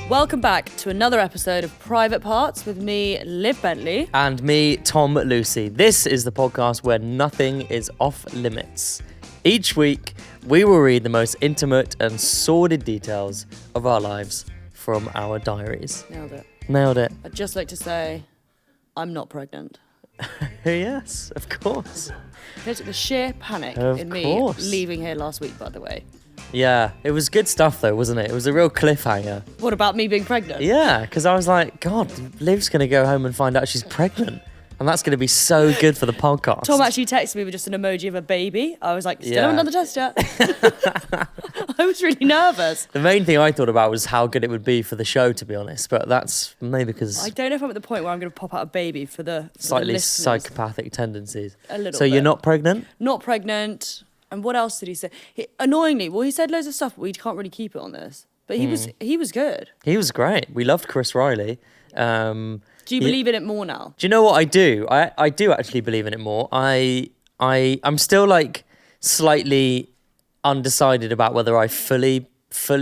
Welcome back to another episode of Private Parts with me, Liv Bentley. And me, Tom Lucy. This is the podcast where nothing is off limits. Each week, we will read the most intimate and sordid details of our lives from our diaries. Nailed it. Nailed it. I'd just like to say, I'm not pregnant. Yes, of course. There's the sheer panic Of in me course. leaving here last week, by the way. Yeah, it was good stuff though, wasn't it? It was a real cliffhanger. What about me being pregnant? Yeah, because I was like, God, Liv's going to go home and find out she's pregnant. And that's going to be so good for the podcast. Tom actually texted me with just an emoji of a baby. I was like, still Yeah. haven't done the test yet. I was really nervous. The main thing I thought about was how good it would be for the show, to be honest. But that's maybe because I don't know if I'm at the point where I'm going to pop out a baby for the slightly listeners. psychopathic tendencies. A little So bit. you're not pregnant? Not pregnant. And what else did he say? Annoyingly, he said loads of stuff, but we can't really keep it on this. But he was good. He was great. We loved Chris Riley. Do you believe in it more now? Do you know what I do? I do actually believe in it more. I'm still like slightly undecided about whether I fully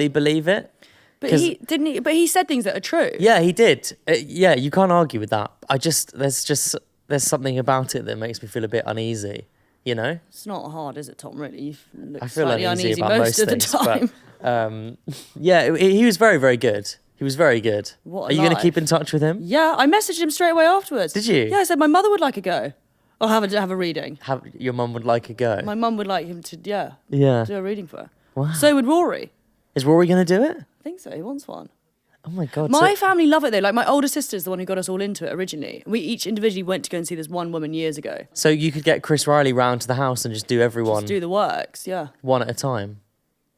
believe it. But he said things that are true. Yeah, he did. Yeah, you can't argue with that. There's something about it that makes me feel a bit uneasy. You know, It's not hard, is it, Tom? Really, you look I feel slightly uneasy uneasy about most of the things, time. but yeah, he was very, very good. He was very good. What a Are you going to life. keep in touch with him? Yeah, I messaged him straight away afterwards. Did you? Yeah, I said my mother would like a go. Or have a reading. Your mum would like a go. My mum would like him to, Yeah. do a reading for her. Wow. So would Rory. Is Rory going to do it? I think so. He wants one. Oh my God. My family love it though. Like my older sister's the one who got us all into it originally. We each individually went to go and see this one woman years ago. So you could get Chris Riley round to the house and just do everyone Just do the works, yeah. one at a time.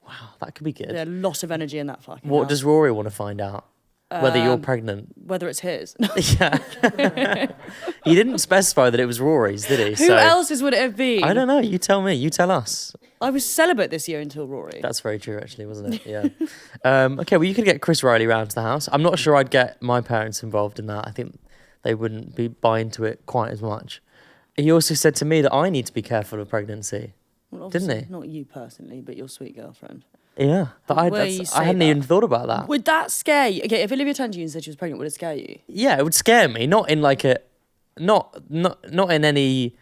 Wow, that could be good. There's a lot of energy in that fucking What house. does Rory want to find out? Whether you're pregnant? Whether it's his. Yeah. He didn't specify that it was Rory's, did he? Who else's would it have been? I don't know. You tell me. You tell us. I was celibate this year until Rory. That's very true, actually, wasn't it? Yeah. Okay, well, you could get Chris Riley round to the house. I'm not sure I'd get my parents involved in that. I think they wouldn't be buy into it quite as much. He also said to me that I need to be careful of pregnancy. Well, didn't obviously, he? Not you personally, but your sweet girlfriend. Yeah, but The way you say I hadn't that. even thought about that. Would that scare you? Okay, if Olivia turned to you and said she was pregnant, would it scare you? Yeah, it would scare me. Not in like a, not in any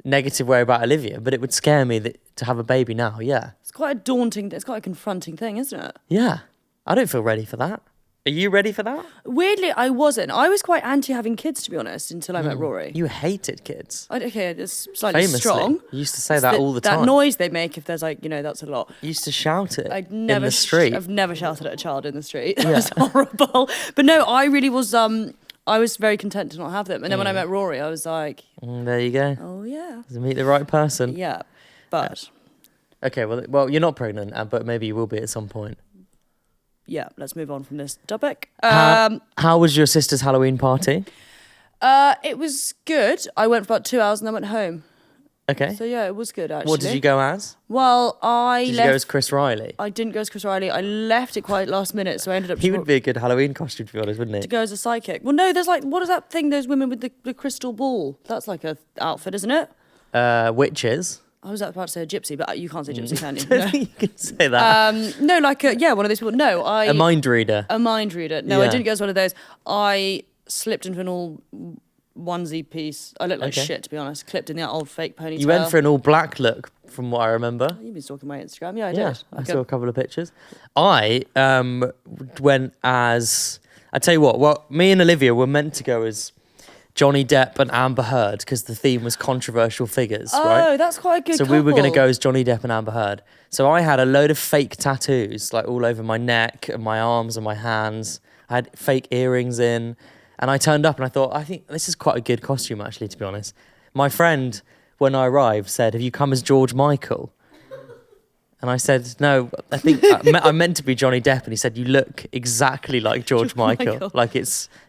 negative way about Olivia, but it would scare me to have a baby now. Yeah. It's quite a daunting, it's quite a confronting thing, isn't it? Yeah. I don't feel ready for that. Are you ready for that? Weirdly, I wasn't. I was quite anti having kids, to be honest, until I met Rory. You hated kids. Okay, it's slightly Famously. strong. You used to say It's that all the time. That noise they make if there's like, that's a lot. You used to shout it I've in never the street. I've never shouted at a child in the street. Yeah. That's horrible. But no, I really was. I was very content to not have them. And then when I met Rory, I was like, There you go. oh yeah, To meet the right person. yeah. But Okay, well, you're not pregnant, but maybe you will be at some point. yeah, let's move on from this topic. How was your sister's Halloween party? It was good. I went for about 2 hours and then went home. Okay. So yeah, it was good actually. What did you go as? Well, Did you go as Chris Riley? I didn't go as Chris Riley. I left it quite last minute, so I ended up. He would be a good Halloween costume, to be honest, wouldn't to he? go as a psychic. Well, no, there's like, what is that thing? Those women with the crystal ball. That's like a outfit, isn't it? Witches. I was about to say a gypsy, but you can't say gypsy, can you? I don't think you can say that. No, like one of those people. No, A mind reader. A mind reader. No, I Yeah. didn't go as one of those. I slipped into an all onesie piece. I looked like Okay. shit, to be honest. Clipped in that old fake ponytail. You went for an all black look, from what I remember. You've been stalking my Instagram. Yeah, I Yeah, did. I saw a couple of pictures. I went as, I tell you what, well, me and Olivia were meant to go as Johnny Depp and Amber Heard because the theme was controversial figures, right? Oh, that's quite a good So we were going to couple. go as Johnny Depp and Amber Heard. So I had a load of fake tattoos, like all over my neck and my arms and my hands. I had fake earrings in. And I turned up and I thought, I think this is quite a good costume, actually, to be honest. My friend, when I arrived, said, have you come as George Michael? And I said, no, I think I meant to be Johnny Depp. And he said, you look exactly like George Michael. Like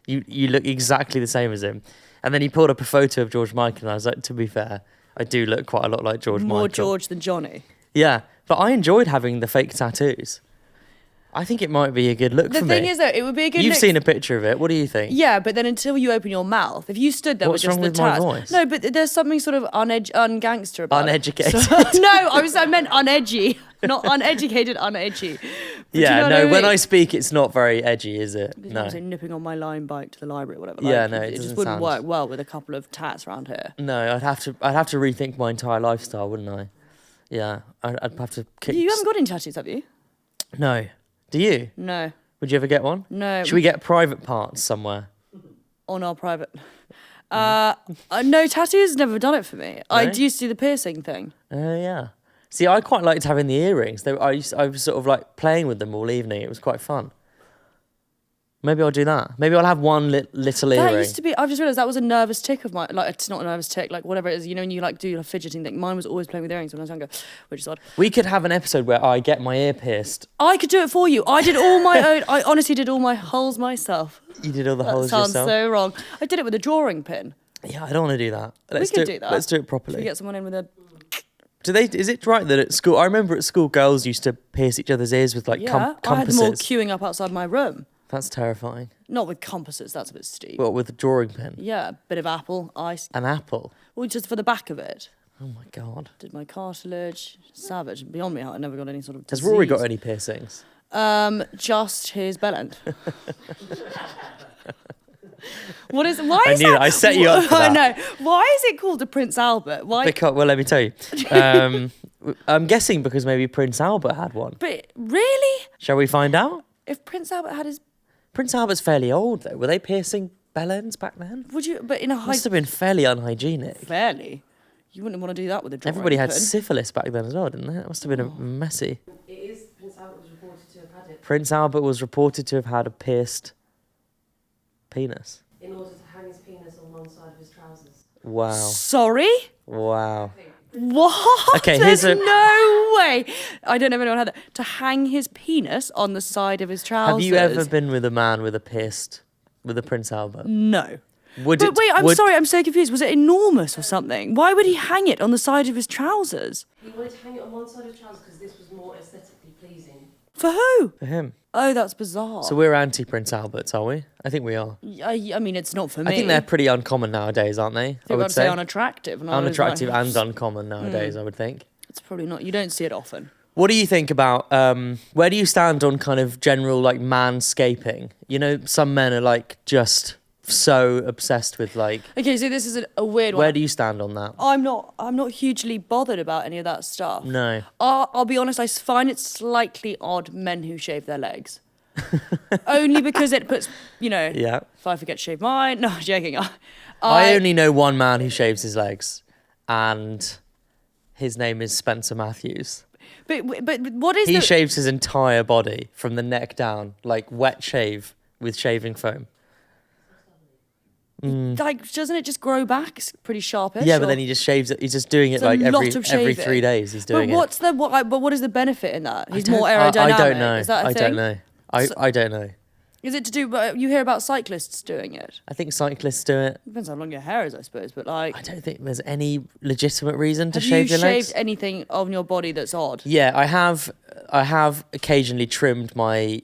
you look exactly the same as him. And then he pulled up a photo of George Michael. And I was like, to be fair, I do look quite a lot like George Michael. More George than Johnny. Yeah, but I enjoyed having the fake tattoos. I think it might be a good look The for me. thing is, though, it would be a good You've look. seen a picture of it. What do you think? Yeah, but then until you open your mouth, if you stood there What's with just wrong the with my tats. voice? No, but there's something sort of ungangster about Uneducated. it. So, no, I meant unedgy, not uneducated, unedgy. But do you Yeah, know what no, I when mean? I speak, it's not very edgy, is it? Because No. I'm saying nipping on my line bike to the library or whatever. Yeah, no, it it just doesn't wouldn't sound- work well with a couple of tats around here. No, I'd have to rethink my entire lifestyle, wouldn't I? Yeah, I'd have to kick. You haven't got any tattoos, have you? No. Do you? No. Would you ever get one? No. Should we get private parts somewhere? On our private. No, tattoos never done it for me. I No? used to do the piercing thing. Oh, yeah. See, I quite liked having the earrings. I was sort of like playing with them all evening. It was quite fun. Maybe I'll do that. Maybe I'll have one little That earring. used to be. I've just realised that was a nervous tick of mine. Like, it's not a nervous tick. Like, whatever it is, you know, when you like do a fidgeting thing. Mine was always playing with earrings when I was younger, which is odd. We could have an episode where I get my ear pierced. I could do it for you. I did all my own. I honestly did all my holes myself. You did all the That holes sounds yourself. so wrong. I did it with a drawing pin. Yeah, I don't want to do that. Let's could do do that. Let's do it Should we properly. get someone in with a? Is it right that at school? I remember at school, girls used to pierce each other's ears with like Yeah, I had compasses. them all queuing up outside my room. That's terrifying. Not with compasses. That's a bit steep. What, with a drawing pen? Yeah, a bit of apple, ice. An apple? Well, just for the back of it. Oh my God. Did my cartilage. Savage. Beyond me, I never got any sort of Has disease. Rory got any piercings? Just his bell end. Why is I knew that. I set you up for I that. know. Why is it called a Prince Albert? Why? Because, well, let me tell you. I'm guessing because maybe Prince Albert had one. But really? Shall we find out? If Prince Albert had his, Prince Albert's fairly old, though. Were they piercing bell ends back then? would you? But in a high, Must have been fairly unhygienic. fairly, you wouldn't want to do that with a drawing Everybody had pin. syphilis back then as well, didn't they? It must have been messy. It is. Prince Albert was reported to have had it Prince Albert was reported to have had a pierced penis. in order to hang his penis on one side of his trousers. Wow. Sorry? Wow. What? Okay, There's here's a- no way. I don't know if anyone had that. To hang his penis on the side of his trousers. Have you ever been with a man with a Prince Albert? No. Would But it, wait, I'm would- sorry, I'm so confused. Was it enormous or something? Why would he hang it on the side of his trousers? He wanted to hang it on one side of his trousers because this was more aesthetically pleasing. For who? For him. Oh, that's bizarre. So we're anti-Prince Alberts, are we? I think we are. I mean, it's not for me. I think they're pretty uncommon nowadays, aren't they? I would say unattractive. And I was Unattractive like, and uncommon nowadays, I would think. It's probably not. You don't see it often. What do you think about, where do you stand on kind of general like manscaping? You know, some men are like just so obsessed with like, Okay, so this is a weird one. where do you stand on that? I'm not hugely bothered about any of that stuff. No. I'll be honest, I find it slightly odd men who shave their legs. Only because it puts, Yeah. if I forget to shave mine, no, I'm joking. I only know one man who shaves his legs, and his name is Spencer Matthews. But what is He the... shaves his entire body from the neck down, like wet shave with shaving foam. Like, doesn't it just grow back? It's pretty sharpish. Yeah, but or- then he just shaves it. He's just doing it It's a like lot every of shaving. 3 days. He's doing But what's the but what is the benefit in that? it. He's more aerodynamic. I don't know. Is that a I thing? don't know. I don't know. Is it to do? But you hear about cyclists doing it. I think cyclists do it. Depends how long your hair is, I suppose. But like, I don't think there's any legitimate reason to have shave you your legs. shaved anything on your body that's odd? Yeah, I have. I have occasionally trimmed my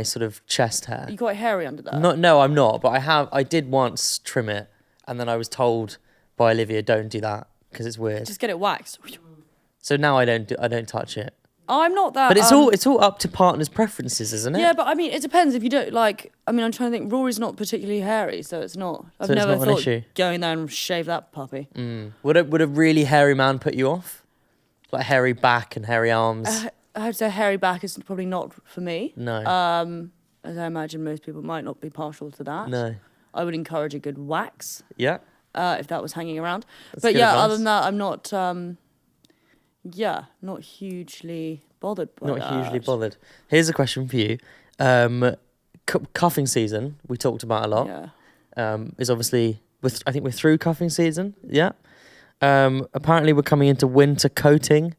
sort of chest hair. You quite hairy under that. No, I'm not. But I did once trim it, and then I was told by Olivia, "Don't do that because it's weird." Just get it waxed. So now I don't touch it. I'm not that. But it's all up to partners' preferences, isn't it? Yeah, but I mean, it depends if you don't like. I mean, I'm trying to think. Rory's not particularly hairy, so it's not. I've So it's never not an thought issue? going there and shave that puppy. Would a really hairy man put you off? Like hairy back and hairy arms? I have to say, hairy back is probably not for me. No. As I imagine most people might not be partial to that. No. I would encourage a good wax Yeah. if that was hanging around. That's But good yeah, advice. other than that, I'm not. Not hugely bothered by Not that. hugely bothered. Here's a question for you. Cuffing season, we talked about a lot. Yeah. Is obviously, I think we're through cuffing season. Yeah. Apparently we're coming into winter coating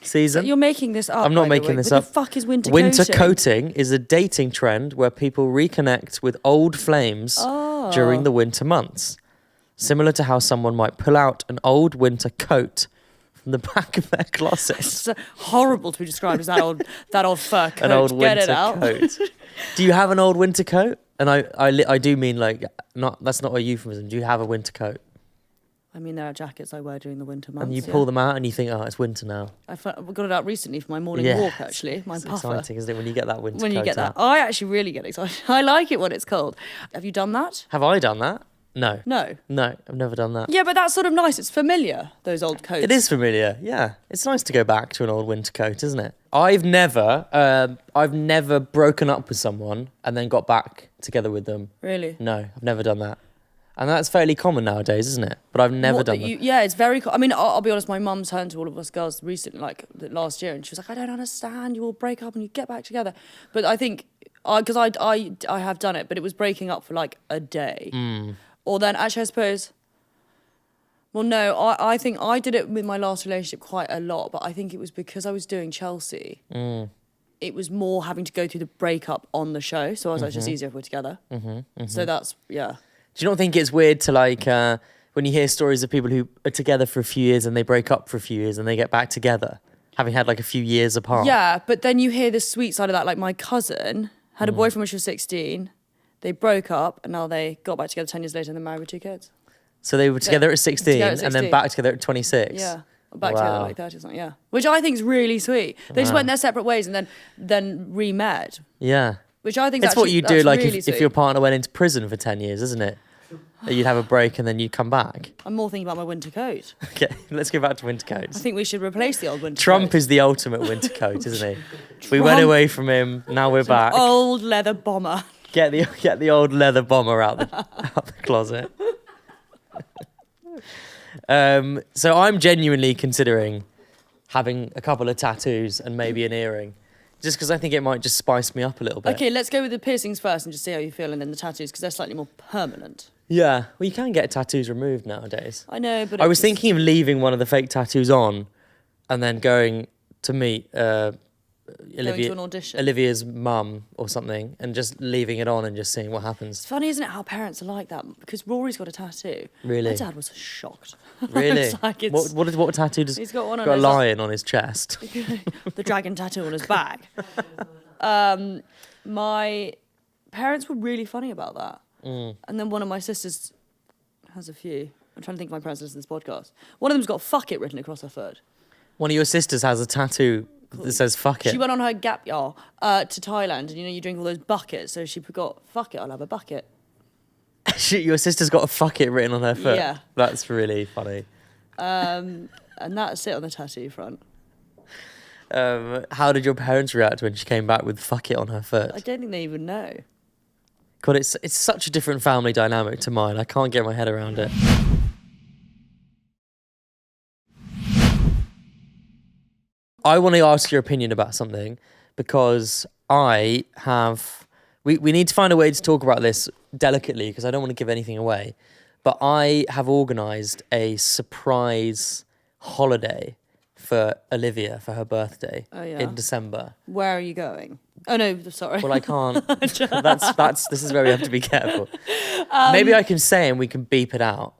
season. You're making this up. I'm not by the making way. this What up. the fuck is winter Winter coating? coating is a dating trend where people reconnect with old flames Oh. during the winter months. Similar to how someone might pull out an old winter coat from the back of their closet. It's horrible to be described as that old fur coat. An old Get winter it out. coat. Do you have an old winter coat? And I do mean like, not, that's not a euphemism. Do you have a winter coat? I mean, there are jackets I wear during the winter months. And you pull them out and you think, oh, it's winter now. I got it out recently for my morning Yeah. walk, actually. My It's puffer. exciting, isn't it, when you get that winter When coat you get that. out? I actually really get excited. I like it when it's cold. Have you done that? Have I done that? No. No. No, I've never done that. Yeah, but that's sort of nice. It's familiar, those old coats. It is familiar, yeah. It's nice to go back to an old winter coat, isn't it? I've never broken up with someone and then got back together with them. Really? No, I've never done that. And that's fairly common nowadays, isn't it? But I've never done that. Yeah, it's very... I mean, I'll be honest, my mum turned to all of us girls recently, like last year, and she was like, I don't understand, you all break up and you get back together. But I think, because I have done it, but it was breaking up for like a day. Or then, actually, I suppose... Well, no, I think I did it with my last relationship quite a lot, but I think it was because I was doing Chelsea. It was more having to go through the breakup on the show, so I was like, it's just easier if we're together. So that's, yeah. Do you not think it's weird to like, when you hear stories of people who are together for a few years and they break up for a few years and they get back together, having had like a few years apart? Yeah, but then you hear the sweet side of that. Like my cousin had a boyfriend when she was 16. They broke up and now they got back together 10 years later and they're married with 2 kids. So they were together at 16 together at and then 16. back together at 26? Yeah. Back together at like 30 or something, yeah. Which I think is really sweet. They just went their separate ways and then re-met. Yeah. Which I think It's what you do, like really if your partner went into prison for 10 years, isn't it? You'd have a break and then you'd come back. I'm more thinking about my winter coat. Okay, let's go back to winter coats. I think we should replace the old winter Trump coat. is the ultimate winter coat, isn't he? We went away from him, now we're back. Old leather bomber. Get the old leather bomber out the closet. So I'm genuinely considering having a couple of tattoos and maybe an earring. Just because I think it might just spice me up a little bit. Okay, let's go with the piercings first and just see how you feel, and then the tattoos, because they're slightly more permanent. Yeah, well, you can get tattoos removed nowadays. I know, but... I was thinking of leaving one of the fake tattoos on and then going to meet Going to an audition. Olivia's mum or something and just leaving it on and just seeing what It's happens. funny, isn't it, how parents are like that? Because Rory's got a tattoo. Really? My dad was shocked. Really? It's like it's, What tattoo does... he's got one on got a his... lion on his chest. the dragon tattoo on his back. My parents were really funny about that. And then one of my sisters has a few. I'm trying to think if my parents listen to this podcast. One of them's got fuck it written across her foot. One of your sisters has a tattoo that says fuck it. She went on her gap year to Thailand, and you drink all those buckets. So she forgot, fuck it, I'll have a bucket. Your sister's got a fuck it written on her foot. Yeah. That's really funny. And that's it on the tattoo front. How did your parents react when she came back with fuck it on her foot? I don't think they even know. God, it's such a different family dynamic to mine. I can't get my head around it. I want to ask your opinion about something because I have... We need to find a way to talk about this delicately because I don't want to give anything away. But I have organised a surprise holiday for Olivia for her birthday in December. Where are you going? Oh, no, sorry. Well, I can't. This is where we have to be careful. Maybe I can say and we can beep it out.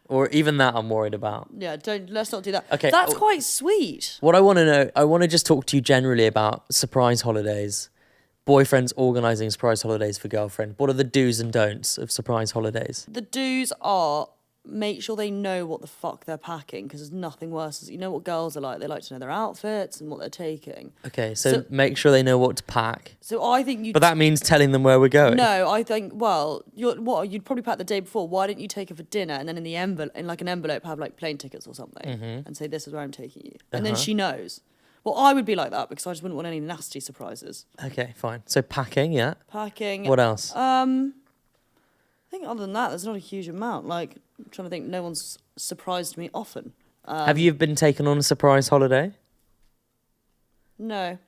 Or even that I'm worried about. Yeah, let's not do that. Okay. That's quite sweet. What I want to know, I want to just talk to you generally about surprise holidays, boyfriends organising surprise holidays for girlfriend. What are the do's and don'ts of surprise holidays? The do's are make sure they know what the fuck they're packing, because there's nothing worse. You know what girls are like. They like to know their outfits and what they're taking. Okay, so make sure they know what to pack. So I think you... But that means telling them where we're going. No, I think, well, you'd probably pack the day before. Why didn't you take her for dinner and then in the envelope, in like an envelope, have like plane tickets or something and say, this is where I'm taking you. And then she knows. Well, I would be like that because I just wouldn't want any nasty surprises. Okay, fine. So packing, yeah. Packing. What else? I think other than that, there's not a huge amount. Like, I'm trying to think, no one's surprised me often. Have you been taken on a surprise holiday? No.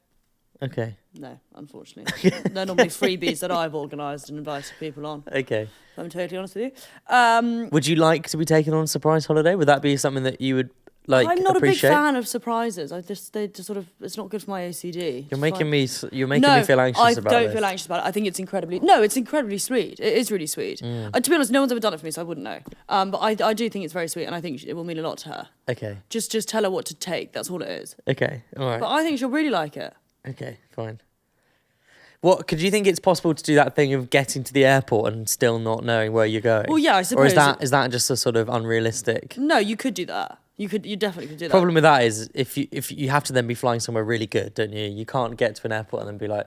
Okay. No, unfortunately. They're normally freebies that I've organised and invited people on. Okay. If I'm totally honest with you. Would you like to be taken on a surprise holiday? Would that be something that you would like I'm appreciate? not a big fan of surprises. They just sort of, it's not good for my OCD. You're making me feel anxious I about don't this. feel anxious about it. I think it's incredibly sweet. It is really sweet. To be honest, no one's ever done it for me, so I wouldn't know. But I do think it's very sweet, and I think it will mean a lot to her. Okay. Just tell her what to take. That's all it is. Okay. All right. But I think she'll really like it. Okay. Fine. What could you think it's possible to do that thing of getting to the airport and still not knowing where you're going? Well, yeah, I Or suppose. is that just a sort of unrealistic? No, you could do that. You definitely could do that. Problem with that is if you have to then be flying somewhere really good, don't you? You can't get to an airport and then be like,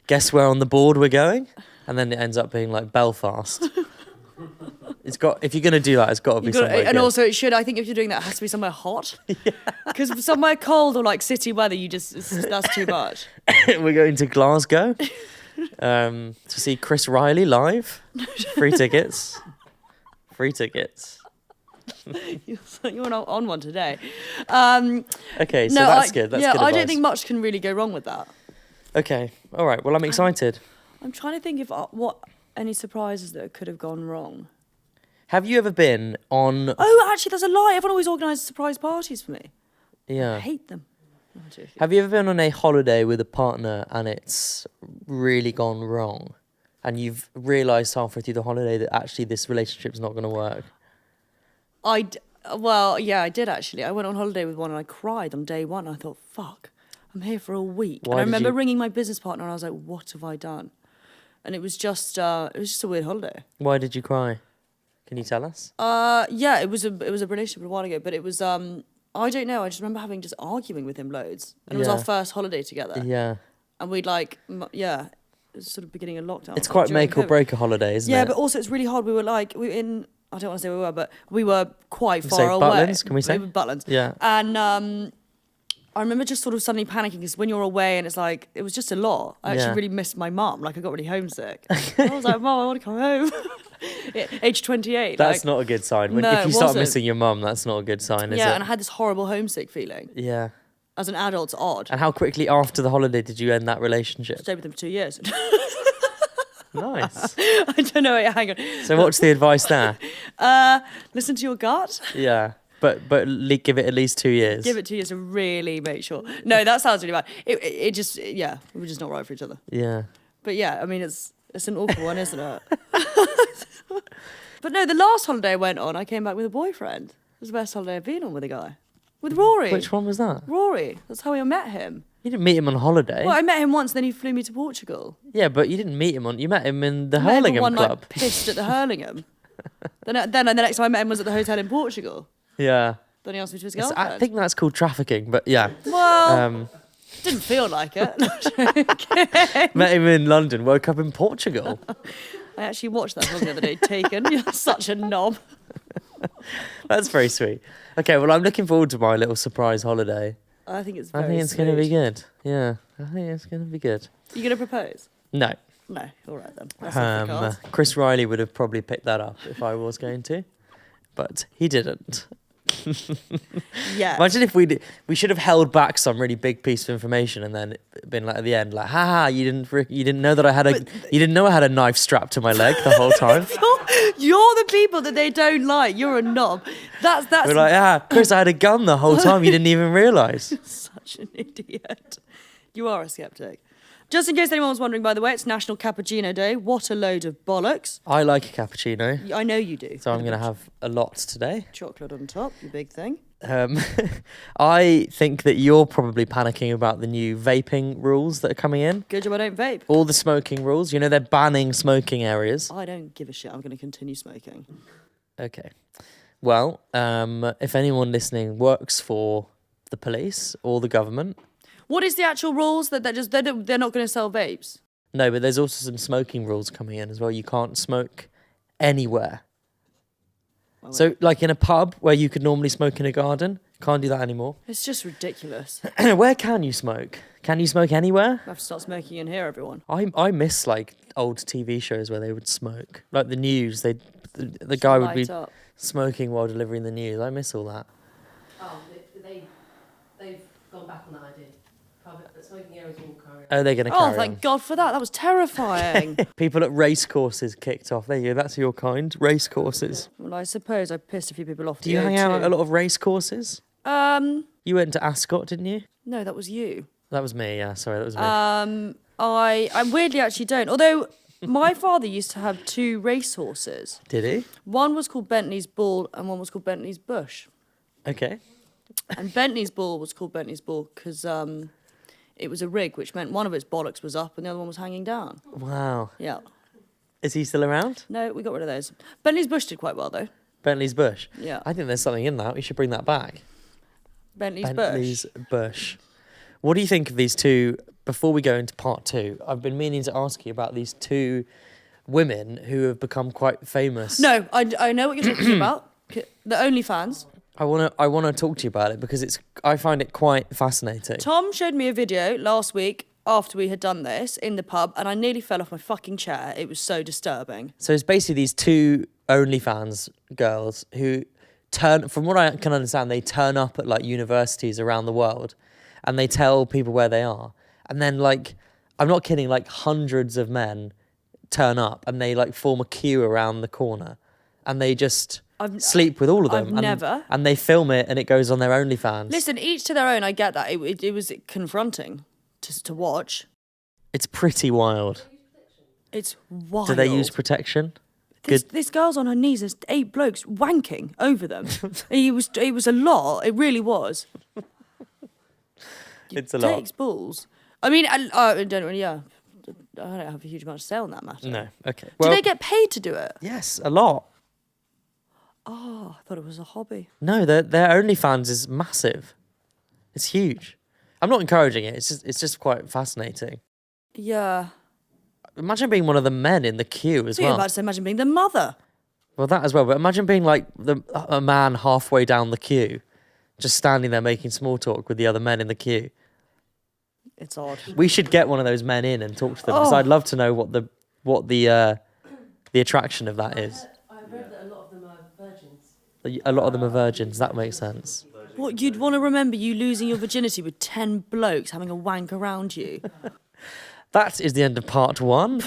guess where on the board we're going, and then it ends up being like Belfast. If you're gonna do that, it's got to be somewhere and good. also it should. I think if you're doing that, it has to be somewhere hot. Because somewhere cold or like city weather, that's too much. We're going to Glasgow to see Chris Riley live. Free tickets. Free tickets. You're not on one today. Okay, so that's good. That's good I advice. don't think much can really go wrong with that. Okay, all right. Well, I'm excited. I'm trying to think if what any surprises that could have gone wrong. Have you ever been on? Oh, actually, there's a lie. Everyone always organises surprise parties for me. I Yeah. hate them. No, I'm joking. Have you ever been on a holiday with a partner and it's really gone wrong, and you've realised halfway through the holiday that actually this relationship's not going to work? Well, yeah, I did actually. I went on holiday with one and I cried on day one. I thought, fuck, I'm here for a week. Why And I did remember you- ringing my business partner and I was like, what have I done? And it was just a weird holiday. Why did you cry? Can you tell us? Yeah, it was a relationship a while ago, but it was I don't know. I just remember just arguing with him loads, and it was our Yeah. first holiday together. Yeah. And we'd it was sort of beginning of lockdown. It's quite during make or COVID. break a holiday, isn't Yeah, it? but also it's really hard. We were in. I don't want to say we were, but we were quite Say far away. Butlins, can we say? We were Butlins. Yeah. And I remember just sort of suddenly panicking because when you're away and it's like it was just a lot. I actually Yeah. really missed my mum. Like I got really homesick. I was like, Mum, I want to come home. Age 28. That's not a good sign. No, If you it start wasn't. missing your mum, that's not a good sign, is yeah, it? and I had this horrible homesick feeling. Yeah. As an adult, it's odd. And how quickly after the holiday did you end that relationship? Stayed with him for 2 years. Nice. I don't know. Hang on. So what's the advice there? Listen to your gut. Yeah. But give it at least 2 years. Give it 2 years to really make sure. No, that sounds really bad. It just, yeah, we were just not right for each other. Yeah. But yeah, I mean, it's an awful one, isn't it? But no, the last holiday I went on, I came back with a boyfriend. It was the best holiday I've been on with a guy. With Rory. Which one was that? Rory. That's how I met him. You didn't meet him on holiday. Well, I met him once, then he flew me to Portugal. Yeah, but you didn't meet him you met him in the I met him for Hurlingham one Club. night pissed at the Hurlingham. then the next time I met him was at the hotel in Portugal. Yeah. Then he asked me to his It's- girlfriend. I think that's called trafficking, but yeah. Well, didn't feel like it. Met him in London, woke up in Portugal. I actually watched that film the other day, Taken. You're such a knob. That's very sweet. Okay, well, I'm looking forward to my little surprise holiday. I think it's I very think it's going to be sweet. good. Yeah, I think it's going to be good. You going to propose? No. No. All right then. That's off the cards. Chris Riley would have probably picked that up if I was going to, but he didn't. Yeah. Imagine if we should have held back some really big piece of information and then been like at the end, like, haha, you didn't know that you didn't know I had a knife strapped to my leg the whole time. You're the people that they don't like. You're a knob. That's We're like, Chris, I had a gun the whole time. You didn't even realise. such an idiot. You are a skeptic. Just in case anyone was wondering, by the way, it's National Cappuccino Day. What a load of bollocks. I like a cappuccino, I know you do. so I'm going to have a lot today. Chocolate on top, your big thing. I think that you're probably panicking about the new vaping rules that are coming in. Good job I don't vape. All the smoking rules. You know, they're banning smoking areas. I don't give a shit. I'm going to continue smoking. Okay. Well, if anyone listening works for the police or the government, What is the actual rules that they're not going to sell vapes? no, but there's also some smoking rules coming in as well. You can't smoke anywhere. Well, So, like in a pub where you could normally smoke in a garden, can't do that anymore. it's just ridiculous. Where can you smoke? Can you smoke anywhere? I have to start smoking in here, everyone. I miss like old TV shows where they would smoke, like the news. The guy would be Light up. smoking while delivering the news. I miss all that. Oh, they've gone back on that idea. Public smoking areas will carry on. Oh, they're going to Oh, carry thank on. God for that. That was terrifying. People at race courses kicked off. There you go. That's your kind. Race courses. Well, I suppose I pissed a few people off. Do you hang out at a lot of race courses? You went to Ascot, didn't you? No, that was you. That was me. Yeah, sorry, that was me. I weirdly actually don't. Although my father used to have 2 racehorses. Did he? One was called Bentley's Bull and one was called Bentley's Bush. Okay. And Bentley's Bull was called Bentley's Bull because it was a rig, which meant one of its bollocks was up and the other one was hanging down. Wow. Yeah. Is he still around? No, we got rid of those. Bentley's Bush did quite well, though. Bentley's Bush? Yeah. I think there's something in that. We should bring that back. Bentley's Bush. What do you think of these two? Before we go into part 2, I've been meaning to ask you about these two women who have become quite famous. No, I know what you're talking about. The OnlyFans. I want to talk to you about it because I find it quite fascinating. Tom showed me a video last week after we had done this in the pub, and I nearly fell off my fucking chair. It was so disturbing. So it's basically these two OnlyFans girls who from what I can understand, they turn up at like universities around the world and they tell people where they are. And then like, I'm not kidding, like hundreds of men turn up and they like form a queue around the corner and they just sleep with all of them. And they film it and it goes on their OnlyFans. Listen, each to their own, I get that. It was confronting to watch. It's pretty wild. It's wild. Do they use protection? This girl's on her knees. There's 8 blokes wanking over them. It was a lot. It really was. It's a lot. Takes balls. I mean, I don't really. Yeah, I don't have a huge amount to say on that matter. No. Okay. Well, do they get paid to do it? Yes, a lot. Oh, I thought it was a hobby. No, their OnlyFans is massive. It's huge. I'm not encouraging it. It's just quite fascinating. Yeah. Imagine being one of the men in the queue as well. About to say, imagine being the mother. Well, that as well. But imagine being like a man halfway down the queue, just standing there making small talk with the other men in the queue. It's odd. We should get one of those men in and talk to them because I'd love to know what the attraction of that is. I've read that a lot of them are virgins. A lot of them are virgins. That makes sense. What, you'd want to remember you losing your virginity with 10 blokes having a wank around you? That is the end of part 1.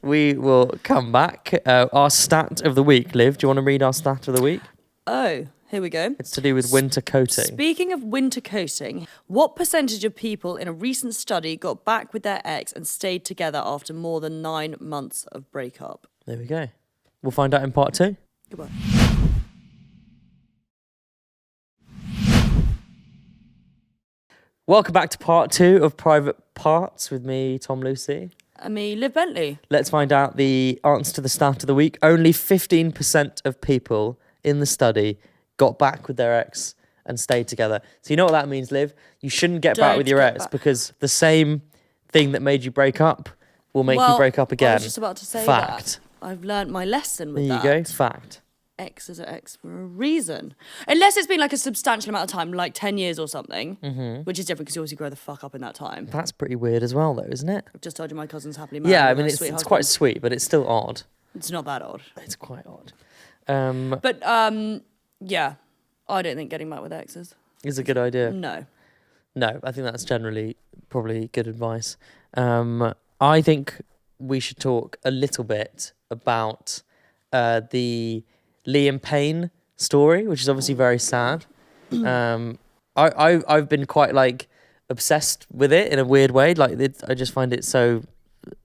We will come back. Our stat of the week, Liv. Do you want to read our stat of the week? Oh, here we go. It's to do with winter coating. Speaking of winter coating, what percentage of people in a recent study got back with their ex and stayed together after more than 9 months of breakup? There we go. We'll find out in part 2. Goodbye. Welcome back to part 2 of Private Parts with me, Tom Lucy. And me, Liv Bentley. Let's find out the answer to the stat of the week. Only 15% of people in the study got back with their ex and stayed together. So you know what that means, Liv? You shouldn't get back with your ex because the same thing that made you break up will make you break up again. I was just about to say Fact. that. I've learnt my lesson with that. that. There you go. Fact. Exes are ex for a reason. Unless it's been like a substantial amount of time, like 10 years or something, which is different because you obviously grow the fuck up in that time. That's pretty weird as well, though, isn't it? I've just told you my cousin's happily married. Yeah, I mean, it's quite sweet, but it's still odd. It's not that odd. It's quite odd. Yeah, I don't think getting back with exes is a good idea. No, I think that's generally probably good advice. I think we should talk a little bit about the Liam Payne story, which is obviously very sad. I've been quite like obsessed with it in a weird way. Like I just find it so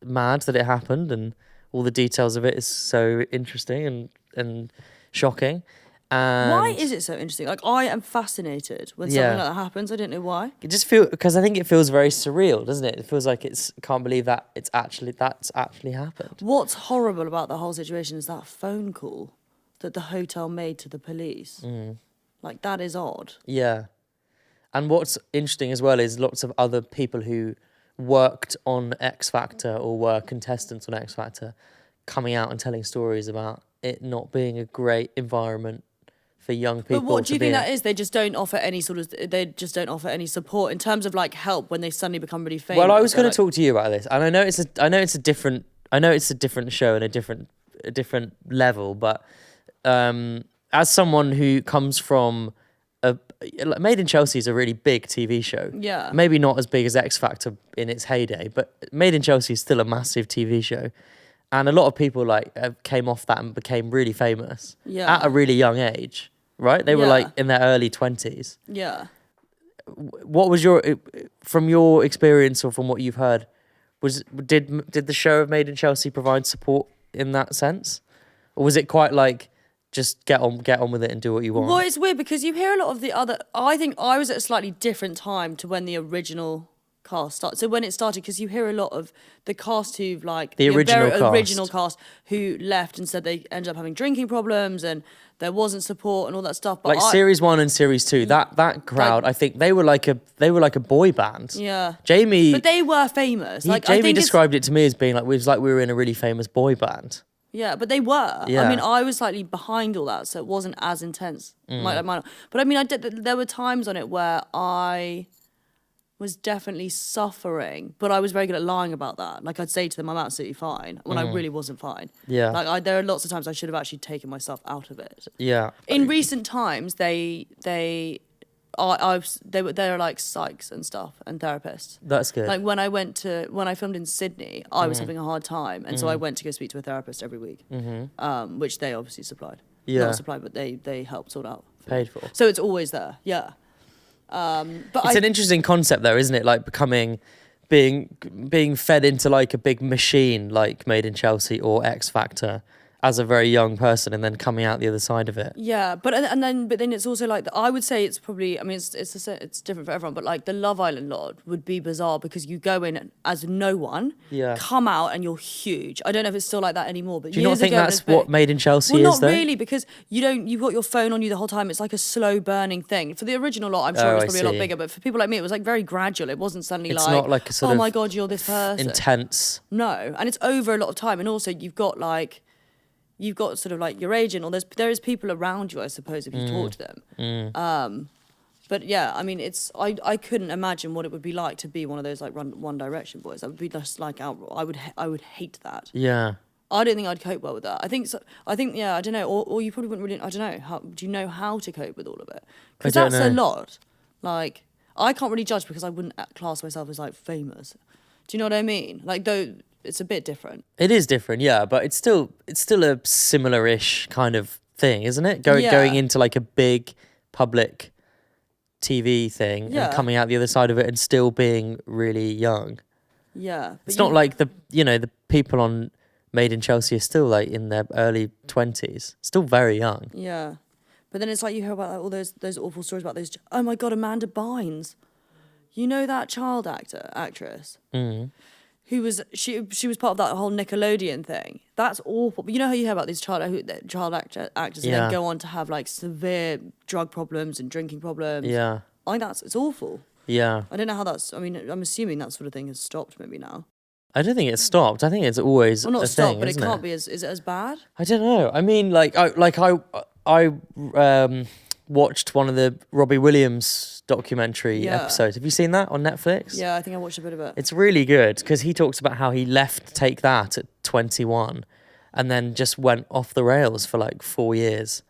mad that it happened, and all the details of it is so interesting and shocking. And why is it so interesting? Like I am fascinated when something like that happens. I don't know why. It just because I think it feels very surreal, doesn't it? It feels like can't believe that that's actually happened. What's horrible about the whole situation is that phone call that the hotel made to the police. Like that is odd. Yeah. And what's interesting as well is lots of other people who worked on X Factor or were contestants on X Factor coming out and telling stories about it not being a great environment for young people. But what do you think that is? They just don't offer any any support in terms of like help when they suddenly become really famous. Well, I was going to talk to you about this, and I know it's a different show and a different level, but as someone who comes from Made in Chelsea is a really big TV show. Yeah. Maybe not as big as X Factor in its heyday, but Made in Chelsea is still a massive TV show. And a lot of people came off that and became really famous at a really young age, right? They were like in their early 20s. Yeah. What was from your experience or from what you've heard, did the show of Made in Chelsea provide support in that sense? Or was it quite like just get on with it and do what you want. Well, it's weird because you hear a lot of the other. I think I was at a slightly different time to when the original cast started. So when it started, because you hear a lot of the cast who've like The original very cast. original cast who left and said they ended up having drinking problems and there wasn't support and all that stuff. But Like series 1 and series 2, that crowd, I think they were like a boy band. yeah, Jamie, but they were famous. Like I Jamie think described it to me as being like, it was like we were in a really famous boy band. Yeah, but they were. Yeah. I mean, I was slightly behind all that, so it wasn't as intense. Might not. But I mean, there were times on it where I was definitely suffering, but I was very good at lying about that. Like I'd say to them, "I'm absolutely fine," when I really wasn't fine. Yeah. Like there are lots of times I should have actually taken myself out of it. Yeah. In recent times, they were like psychs and stuff and therapists. That's good. Like when I filmed in Sydney, I was having a hard time, and so I went to go speak to a therapist every week, which they obviously supplied. Yeah. Not supplied, but they helped sort out. Paid for. So it's always there, yeah. But It's an interesting concept though, isn't it? Like being fed into like a big machine like Made in Chelsea or X Factor as a very young person and then coming out the other side of it. yeah, but then it's also like I would say it's probably, I mean it's different for everyone, but like the Love Island lot would be bizarre because you go in as no one, Yeah. come out and you're huge. I don't know if it's still like that anymore, but Do you not years think ago, that's what Made in Chelsea well, is not though? really, because you've got your phone on you the whole time. It's like a slow burning thing. For the original lot, I'm sure Oh, it was I probably a lot see. bigger, but for people like me, it was like very gradual. It wasn't suddenly It's like, not like a sort oh of my God, you're this person. Intense. No, and it's over a lot of time. And also you've got sort of like your agent, or there is people around you, I suppose, if you talk to them. But yeah, I mean, I couldn't imagine what it would be like to be one of those like One Direction boys. That would be just like I would hate that. Yeah. I don't think I'd cope well with that. I think yeah, I don't know, or you probably wouldn't really. I don't know. Do you know how to cope with all of it? Because I don't that's a know. lot. Like I can't really judge because I wouldn't class myself as like famous. Do you know what I mean? Like though. It's a bit different. It is different, yeah, but it's still a similar-ish kind of thing, isn't it? Going into like a big public TV thing Yeah. and coming out the other side of it and still being really young. Yeah. But It's not like the people on Made in Chelsea are still like in their early 20s, still very young. Yeah. But then it's like you hear about like, all those awful stories about those. Oh my God, Amanda Bynes. You know that child actress? Who was she was part of that whole Nickelodeon thing. That's awful. But you know how you hear about these child actors and Yeah. then go on to have like severe drug problems and drinking problems. Yeah, I think it's awful. yeah. I don't know how that's. I mean, I'm assuming that sort of thing has stopped maybe now. I don't think it's stopped. I think it's always Well, not a stopped, thing, but it isn't can't be as. Is it as bad? I don't know. I mean, I watched one of the Robbie Williams documentary Yeah. episodes. Have you seen that on Netflix? Yeah, I think I watched a bit of it. It's really good because he talks about how he left Take That at 21 and then just went off the rails for like 4 years.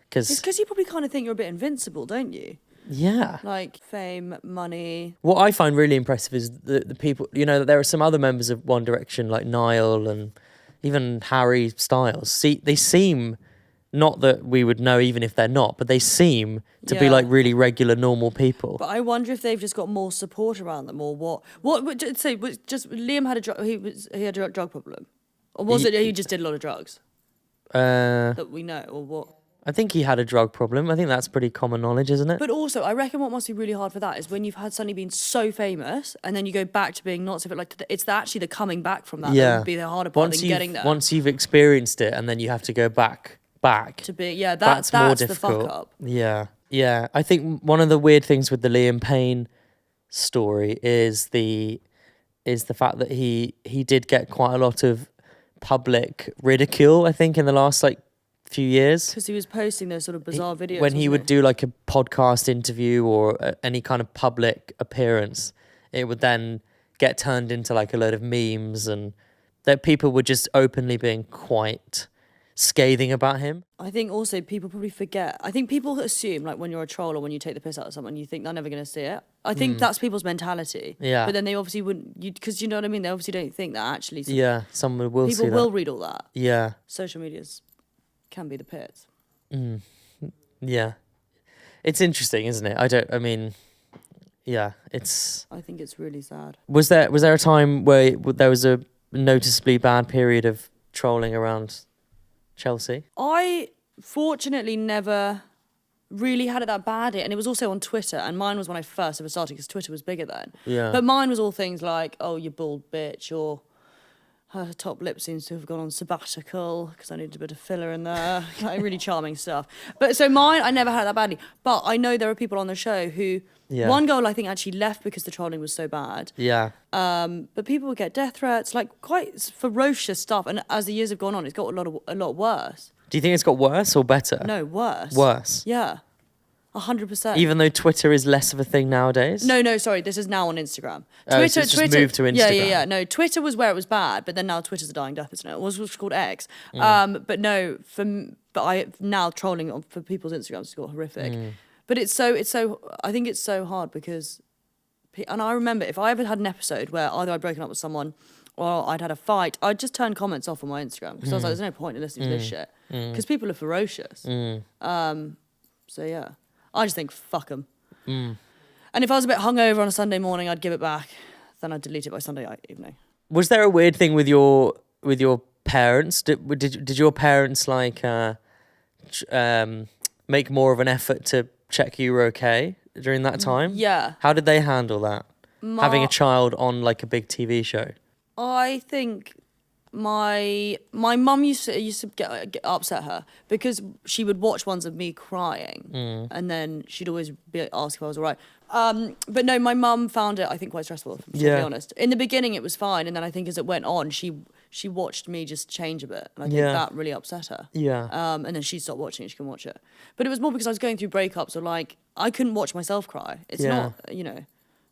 It's Because, because you probably kind of think you're a bit invincible, don't you? yeah. Like fame, money. What I find really impressive is the people, there are some other members of One Direction like Niall and even Harry Styles. See, they seem, not that we would know even if they're not, but they seem to be Yeah. like really regular, normal people. But I wonder if they've just got more support around them, or what? What? Say, just Liam had he had a drug problem, or was it he just did a lot of drugs that we know, or what? I think he had a drug problem. I think that's pretty common knowledge, isn't it? But also, I reckon what must be really hard for that is when you've had suddenly been so famous, and then you go back to being not so. Like it's actually the coming back from that that would be the harder part than getting there. Once you've experienced it, and then you have to go back to be, yeah, that's that's more the difficult. fuck up. Yeah. I think one of the weird things with the Liam Payne story is the fact that he did get quite a lot of public ridicule, I think, in the last like few years. Because he was posting those sort of bizarre videos. When he wasn't would do like a podcast interview or any kind of public appearance, it would then get turned into like a load of memes, and that people were just openly being quite scathing about him. I think also people probably forget. I think people assume like when you're a troll or when you take the piss out of someone, you think they're never going to see it. I think that's people's mentality. Yeah. But then they obviously wouldn't, because you know what I mean? They obviously don't think that actually. Yeah, someone will see People that. will read all that. Yeah. Social medias can be the pits. Yeah. It's interesting, isn't it? I think it's really sad. Was there a time where there was a noticeably bad period of trolling around Chelsea? I fortunately never really had it that bad. And it was also on Twitter, and mine was when I first ever started because Twitter was bigger then. Yeah. But mine was all things like, oh, you bald bitch, or her top lip seems to have gone on sabbatical because I needed a bit of filler in there. Like really charming stuff. But so mine, I never had it that badly. But I know there are people on the show who, one girl I think actually left because the trolling was so bad. Yeah. But people would get death threats, like quite ferocious stuff. And as the years have gone on, it's got a lot worse. Do you think it's got worse or better? No, worse. Worse. Yeah, 100%. Even though Twitter is less of a thing nowadays? No, sorry. This is now on Instagram. So it's just moved to Instagram. Yeah. No, Twitter was where it was bad, but then now Twitter's a dying death, isn't it? It was called X. But no, but I now trolling for people's Instagrams has got horrific. But it's so. I think it's so hard because, and I remember if I ever had an episode where either I'd broken up with someone or I'd had a fight, I'd just turn comments off on my Instagram because I was like, there's no point in listening to this shit because people are ferocious. So yeah. I just think, fuck them. And if I was a bit hungover on a Sunday morning, I'd give it back. Then I'd delete it by Sunday evening. Was there a weird thing with your parents? Did your parents like make more of an effort to check you were okay during that time? Yeah. How did they handle that? Having a child on like a big TV show. I think my mum used to get upset her because she would watch ones of me crying and then she'd always ask if I was all right. But no, my mum found it, I think, quite stressful, to be honest. In the beginning, it was fine. And then I think as it went on, she watched me just change a bit. And I think that really upset her. Yeah. And then she stopped watching it. She couldn't watch it. But it was more because I was going through breakups or like, I couldn't watch myself cry. It's not,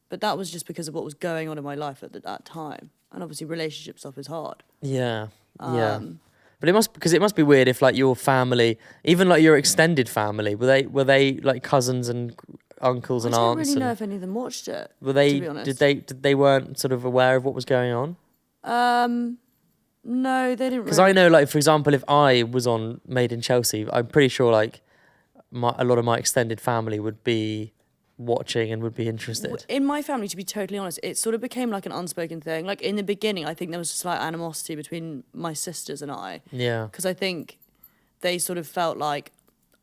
but that was just because of what was going on in my life at that time. And obviously relationship stuff is hard. Yeah. But it must be weird if like your family, even like your extended family, were they like cousins and uncles and aunts? I don't really know if any of them watched it. Were they? To be honest. Did they weren't sort of aware of what was going on? No, they didn't. Because I know, like for example, if I was on Made in Chelsea, I'm pretty sure like a lot of my extended family would be watching and would be interested. In my family, to be totally honest, it sort of became like an unspoken thing. Like in the beginning, I think there was a slight animosity between my sisters and I. Yeah. Because I think they sort of felt like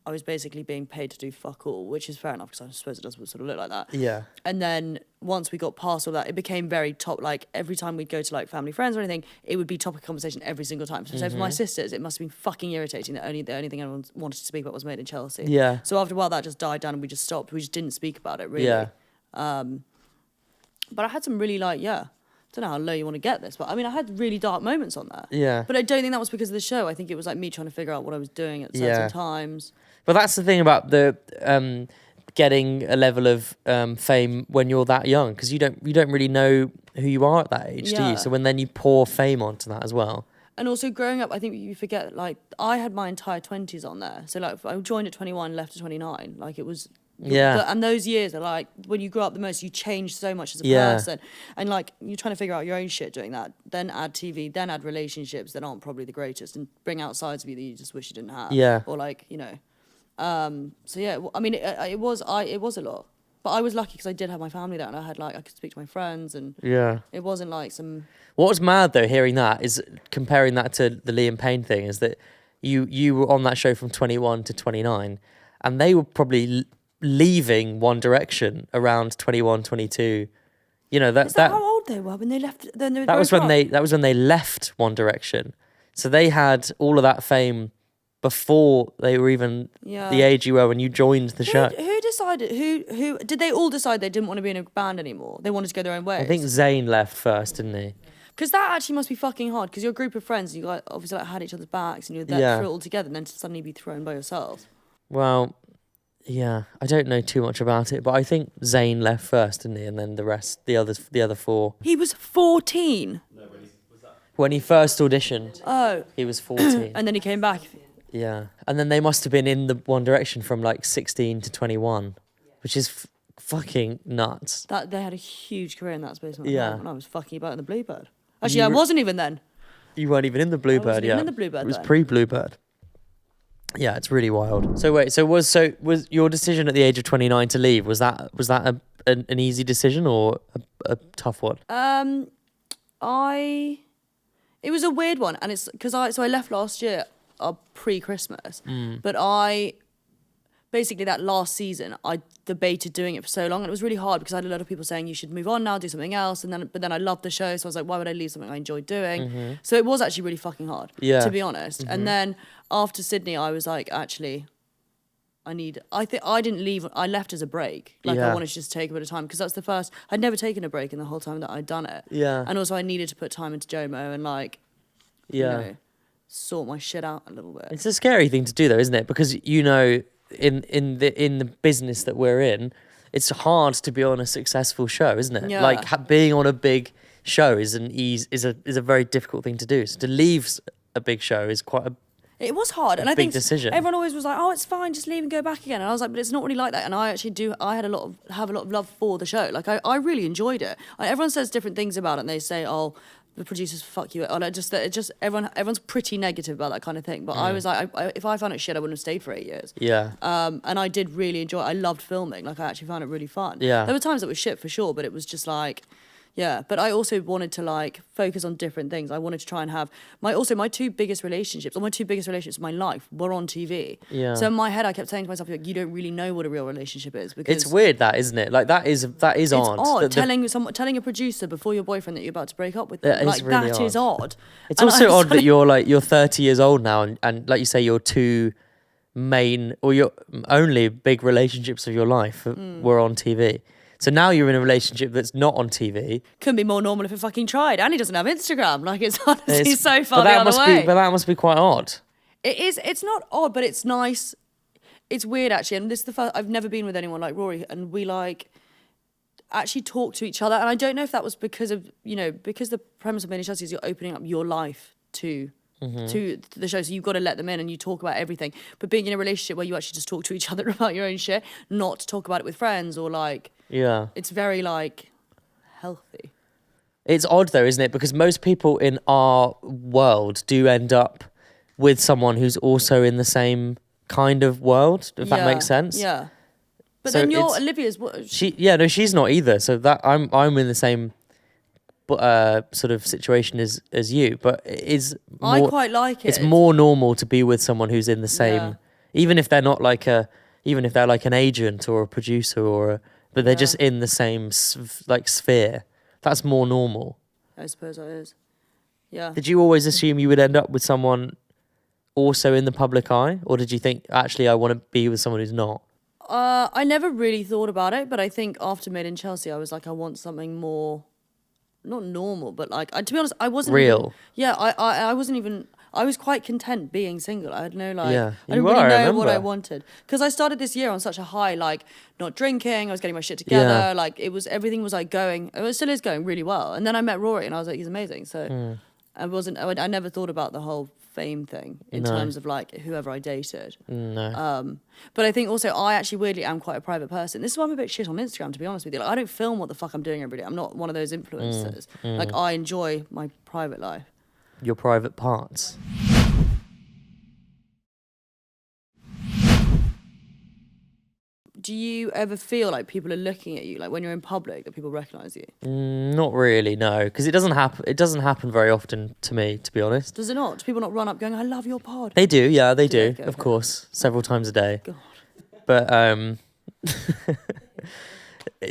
I was basically being paid to do fuck all, which is fair enough because I suppose it does sort of look like that. Yeah. And then once we got past all that, it became very top, like every time we'd go to like family friends or anything, it would be topic of conversation every single time. So for my sisters, it must have been fucking irritating that the only thing anyone wanted to speak about was Made in Chelsea. Yeah. So after a while that just died down and we just stopped. We just didn't speak about it really. Yeah. But I had some really like, I don't know how low you want to get this, but I mean, I had really dark moments on there. Yeah. But I don't think that was because of the show. I think it was like me trying to figure out what I was doing at certain times. But that's the thing about the getting a level of fame when you're that young, because you don't really know who you are at that age, do you? So when then you pour fame onto that as well. And also growing up, I think you forget, like, I had my entire 20s on there. So like I joined at 21, left at 29. Like it was... And those years are like when you grow up the most, you change so much as a person, and like you're trying to figure out your own shit doing that. Then add TV, then add relationships that aren't probably the greatest, and bring out sides of you that you just wish you didn't have. Or like So yeah, I mean it was a lot, but I was lucky because I did have my family there, and I could speak to my friends, and it wasn't like some. What was mad though, hearing that, is comparing that to the Liam Payne thing, is that you were on that show from 21 to 29, and they were probably leaving One Direction around 21, 22. You know Is that how old they were when they left? That was when they left One Direction. So they had all of that fame before they were even the age you were when you joined the show. Who decided? Who did they all decide they didn't want to be in a band anymore? They wanted to go their own way. I think Zayn left first, didn't he? Because that actually must be fucking hard. Because you're a group of friends, you like obviously like had each other's backs, and you're there through it all together, and then to suddenly be thrown by yourselves. Well, yeah, I don't know too much about it, but I think Zayn left first, didn't he? And then the other four. He was 14. No, was that? When he first auditioned. Oh. He was 14. And then he came back. Yeah, and then they must have been in the One Direction from like 16 to 21, which is fucking nuts. That they had a huge career in that space. And I was fucking about in the Bluebird. Actually, I wasn't even then. You weren't even in the Bluebird, I wasn't even in the Bluebird. It was pre-Bluebird. Yeah, it's really wild. So wait, was your decision at the age of 29 to leave, was that an easy decision or a tough one? It was a weird one, and it's because I left last year pre-Christmas. But I basically that last season I debated doing it for so long, and it was really hard because I had a lot of people saying you should move on now, do something else, but then I loved the show, so I was like, why would I leave something I enjoyed doing? So it was actually really fucking hard, to be honest. And then after Sydney, I was like, actually, I didn't leave. I left as a break. Like I wanted to just take a bit of time because that's the first. I'd never taken a break in the whole time that I'd done it. Yeah. And also I needed to put time into Jomo and like, you know, sort my shit out a little bit. It's a scary thing to do though, isn't it? Because in the business that we're in, it's hard to be on a successful show, isn't it? Yeah. Like being on a big show is a very difficult thing to do. So to leave a big show is quite a It was hard, and I big think decision. Everyone always was like, "Oh, it's fine, just leave and go back again." And I was like, "But it's not really like that." And I actually do. I had have a lot of love for the show. Like I really enjoyed it. Everyone says different things about it, and they say, "Oh, the producers fuck you." And everyone's pretty negative about that kind of thing. But I was like, if I found it shit, I wouldn't have stayed for 8 years. Yeah. And I did really enjoy it. I loved filming. Like I actually found it really fun. Yeah. There were times that was shit for sure, but it was just like. Yeah, but I also wanted to like focus on different things. I wanted to try and have my two biggest relationships, in my life were on TV. Yeah. So in my head, I kept saying to myself, like, you don't really know what a real relationship is because It's weird, that, isn't it? Like that is odd. it's odd telling a producer before your boyfriend that you're about to break up with them. That is really that is odd. It's And also I was odd that you're 30 years old now, and like you say, your two main or your only big relationships of your life were on TV. So now you're in a relationship that's not on TV. Couldn't be more normal if it fucking tried. And he doesn't have Instagram. Like it's honestly so far but the that other must way. but that must be quite odd. It is. It's not odd, but it's nice. It's weird actually, and this is the first. I've never been with anyone like Rory, and we like actually talk to each other. And I don't know if that was because of because the premise of Made in Chelsea is you're opening up your life to the show, so you've got to let them in and you talk about everything. But being in a relationship where you actually just talk to each other about your own shit, not to talk about it with friends or like it's very like healthy. It's odd though, isn't it? Because most people in our world do end up with someone who's also in the same kind of world, if that makes sense. Yeah. But So then it's- Olivia's what she's not either. So that I'm in the same sort of situation as you, but it is I more, quite like it. it's more normal to be with someone who's in the same, Yeah. even if they're not like even if they're like an agent or a producer but they're just in the same sphere. That's more normal. I suppose that is. Yeah. Did you always assume you would end up with someone also in the public eye, or did you think actually I want to be with someone who's not? I never really thought about it, but I think after Made in Chelsea, I was like, I want something more, not normal, but like, to be honest, I wasn't Real. I wasn't even. I was quite content being single. I had no like. Yeah, I didn't you really were, I know what I remember. wanted because I started this year on such a high, like not drinking. I was getting my shit together. Yeah. Like everything was like going. It still is going really well. And then I met Rory, and I was like, he's amazing. So I never thought about the whole fame thing in terms of like whoever I dated. No. But I think also I actually weirdly am quite a private person. This is why I'm a bit shit on Instagram, to be honest with you. Like I don't film what the fuck I'm doing every day. I'm not one of those influencers. Like I enjoy my private life. Your private parts. Do you ever feel like people are looking at you, like when you're in public, that people recognise you? Not really, no, because it doesn't happen. It doesn't happen very often to me, to be honest. Does it not? Do people not run up going, "I love your pod"? They do, yeah, they do, Okay, of okay. course, several times a day. God. But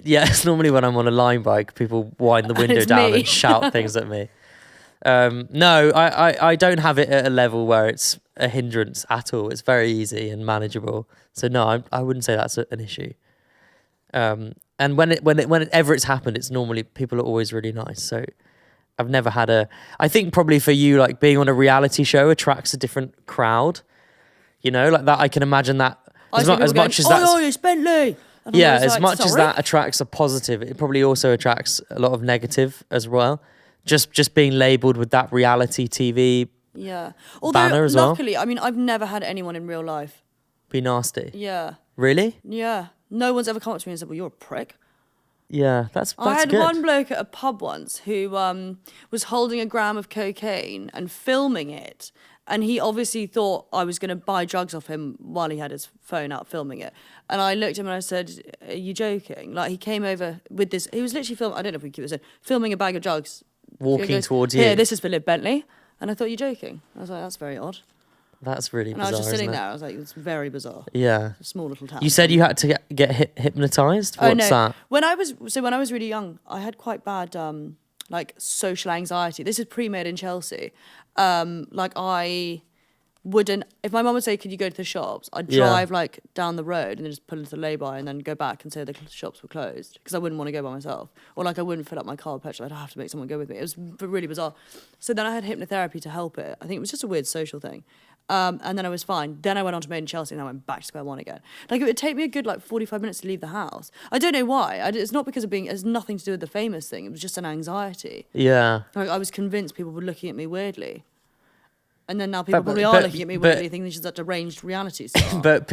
yeah, it's normally when I'm on a line bike, people wind the window it's down me. and shout things at me. No, I don't have it at a level where it's a hindrance at all. It's very easy and manageable. So no, I wouldn't say that's an issue. And whenever it's happened, it's normally people are always really nice. So I've never had I think probably for you, like being on a reality show attracts a different crowd. You know, like that. I can imagine that as much as that's. Oh, it's Bentley. And I'm Yeah, always as like, much as "Sorry?" that attracts a positive, it probably also attracts a lot of negative as well. Just being labelled with that reality TV Yeah. Although banner as well. luckily, I mean, I've never had anyone in real life. Be nasty. Yeah. Really? Yeah. No one's ever come up to me and said, "Well, you're a prick." Yeah, that's I had good. one bloke at a pub once who was holding a gram of cocaine and filming it. And he obviously thought I was going to buy drugs off him while he had his phone out filming it. And I looked at him and I said, "Are you joking?" Like he came over with this, he was literally filming, I don't know if we keep it, filming a bag of drugs. Walking He goes, towards you. "Here, this is for Liv Bentley." And I thought, "You're joking." I was like, "That's very odd." That's really And bizarre. I was just sitting isn't it? there. I was like, it's very bizarre. Yeah. A small little town. You said you had to get hypnotized. Oh, What's no. that? When I was really young, I had quite bad like social anxiety. This is pre-made in Chelsea. Like I wouldn't, if my mum would say, could you go to the shops, I'd Yeah. drive like down the road and then just pull into the lay-by and then go back and say the shops were closed because I wouldn't want to go by myself, or like I wouldn't fill up my car with petrol. I'd have to make someone go with me. It was really bizarre. So then I had hypnotherapy to help it. I think it was just a weird social thing. And then I was fine. Then I went on to Made in Chelsea and I went back to square one again. Like it would take me a good like 45 minutes to leave the house. I don't know why. It's not because of being, it's nothing to do with the famous thing. It was just an anxiety. Yeah. Like I was convinced people were looking at me weirdly. And then now people But- probably but- are looking at me but- weirdly, thinking she's such a deranged reality star. But